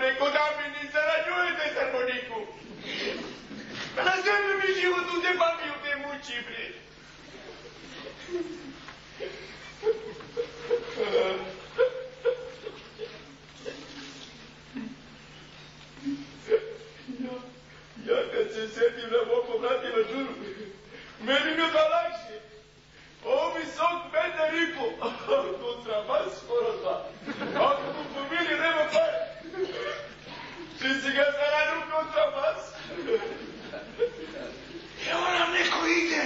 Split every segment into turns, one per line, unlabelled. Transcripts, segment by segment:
neko nameni, zarađujete za harmoniku. Pa na zemlju mi život u te babi, u te muči, bre. Ja kad se sjetim na mog vratima Đuru, meni mi je da lakše. Ovo mi sok metar i po, kontrabas skoro 2. Ako mu pomili nema pare, či si ga zaradu kontrabas.
Evo nam neko ide.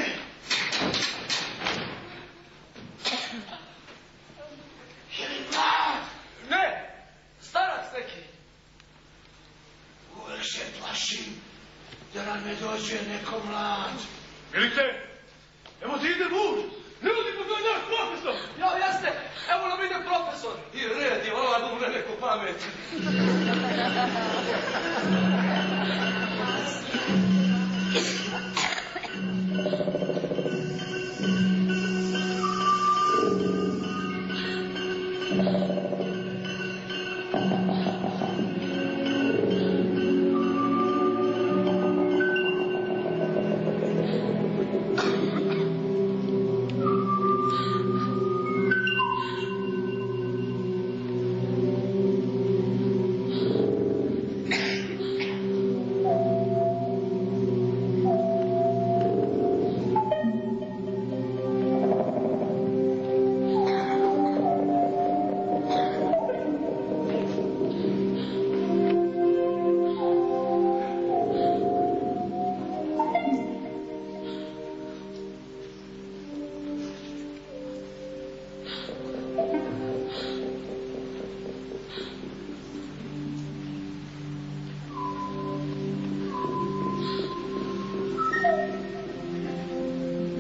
Je li mlad?
Ne, starac neki.
Uvek se plašim da nam ne dođe neko mlad.
Vidite, evo ti ide muž. Ne vodi ko je naš profesor. Ja, jeste, evo nam ide profesor. I redi, ova da umre neko pamet.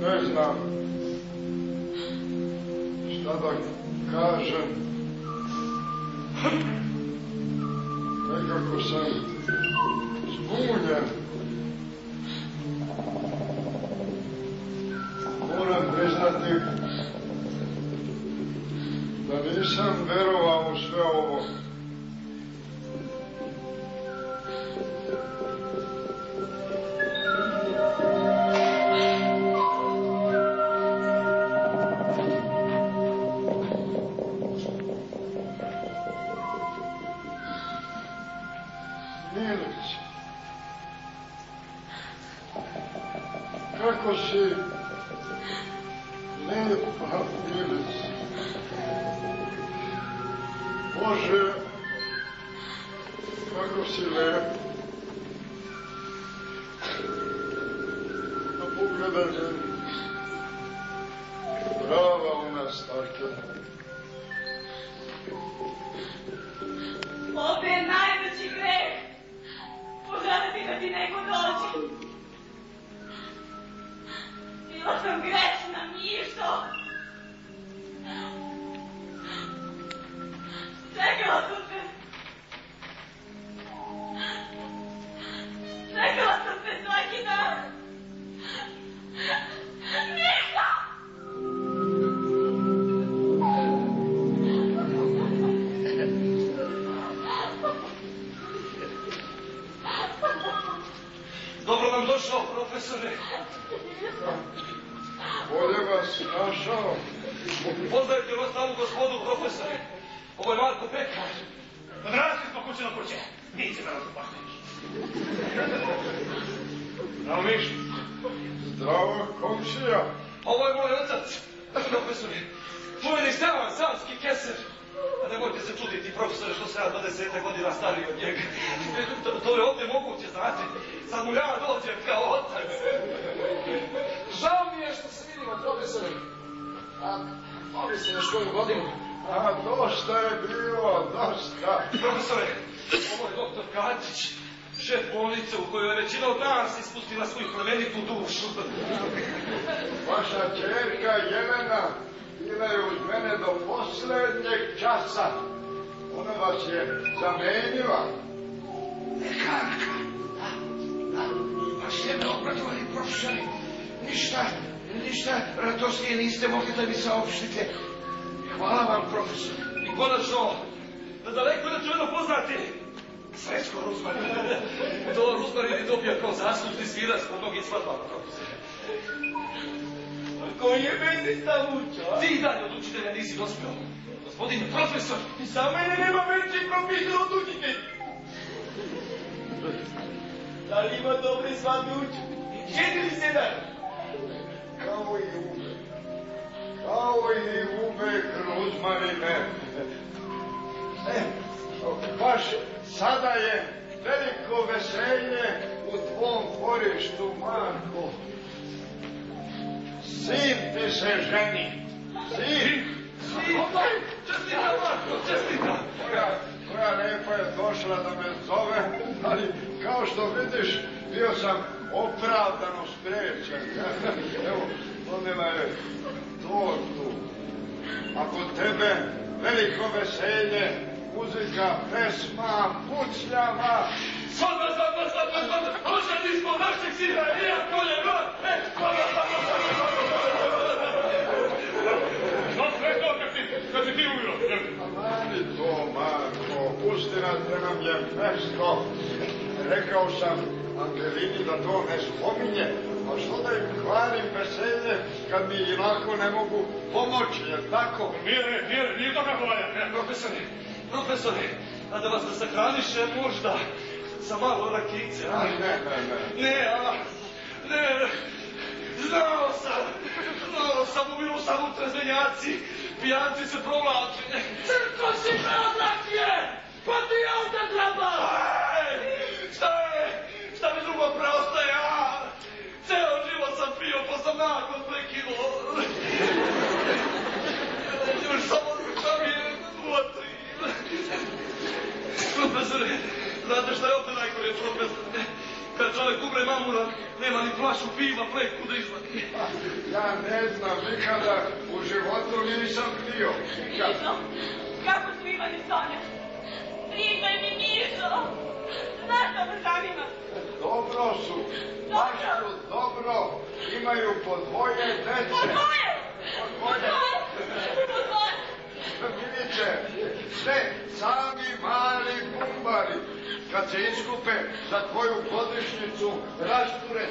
Ne znam šta da kažem. Nekako sam zbunjen. Moram priznati da nisam verovao u sve ovo. Kako si lijepa, Milice. Bože, kako si lijepa. Pa pogledaj meni. Prava ona starkina.
Ovdje je najveći greh. Poželiti da ti neko dođe. Bila sam grešna, Mišo. Čekala sam te. Čekala sam te svaki dan. Mišo!
Dobro nam došao, profesore.
Bolje vas našao.
Pozdravite vas stavu gospodu, profesore. Ovo je Marko Pekar.
Odrazili smo kuće na kuće. Niće da nas upašteniš.
Zdravo, Miš. Zdravo, komšija.
Ovo je moj otac, profesore. Čuveni Stevan, samski keser. A nemojte se čuditi, profesore, što se ja 20 godina stariji od njega. To je ovdje moguće, znate. Sad mu ja dođem kao otac.
Žao mi je što se vidimo, profesore. A mogli ste još koju godinu?
A dosta je bilo, dosta.
Profesore, ovo je doktor Katić, šef bolnice u kojoj je većina od nas ispustila svoju plemenitu dušu.
Vaša čerka Jelena bila je uz mene do posljednjeg časa. Ona vas je zamenila.
Lekarka. A ste me obratovali, profesori. Ništa radosnije niste mogli da mi saopštite. Hvala vam, profesor.
I konačno, da daleko da čujeno poznati dobija kao zaslužni svirac po mnogim svadbama, profesore.
Koji je meni stavuća?
Ti i dalje od učitelja nisi dospio. Gospodine profesor!
I za mene nema veći profesor od učitelja. Da li ima dobre svadbe učitelji? 7.
Kao i uvek. Kao i uvek, Ruzmarine. Baš sada je veliko veselje u tvom dvorištu, Marko. Sin ti se ženi. Sin.
Čestika, Marko, čestika!
Koja lepa je došla da me zove, ali kao što vidiš, bio sam opravdano spriječen. Evo, donela je tortu. A kod tebe veliko veselje, muzika, pesma, pucljava.
Svadba! Ošli smo našeg sina, iako je van!
Što sve to kad si ti umiro?
Mani to, Marko, pusti nas da nam je mesto. Rekao sam Angelini da to ne spominje, a što da im kvarim veselje kad mi inako ne mogu pomoći, jer tako?
Nije to kako valja.
Profesore, a da vas ne sahraniše možda sa malo rakice, a? Ne, znao sam, umiru sam u trezvenjaci, pijanci se provlači.
Crko si preodlakije! Pa ti auta treba!
Šta mi drugo preostaje, a? Ceo život sam pio, pa sam nakon prekinuo. Još samo šta mi je uvotri. Profesore, znate šta je opet najgore, profesore? Kad čovjek umre mamuran, nema ni flašu piva, pleku da izvadi.
Ja ne znam, nikada u životu nisam pio.
Mišo, kako su imali Sonja? Pričaj mi, Mišo! Znaš da me zanima?
Dobro su, baš su dobro, imaju po dvoje dece.
Po dvoje?
Po dvoje.
Po dvoje?
Vidite, sve sami mali bumbari, kad se iskupe za tvoju godišnjicu, rasture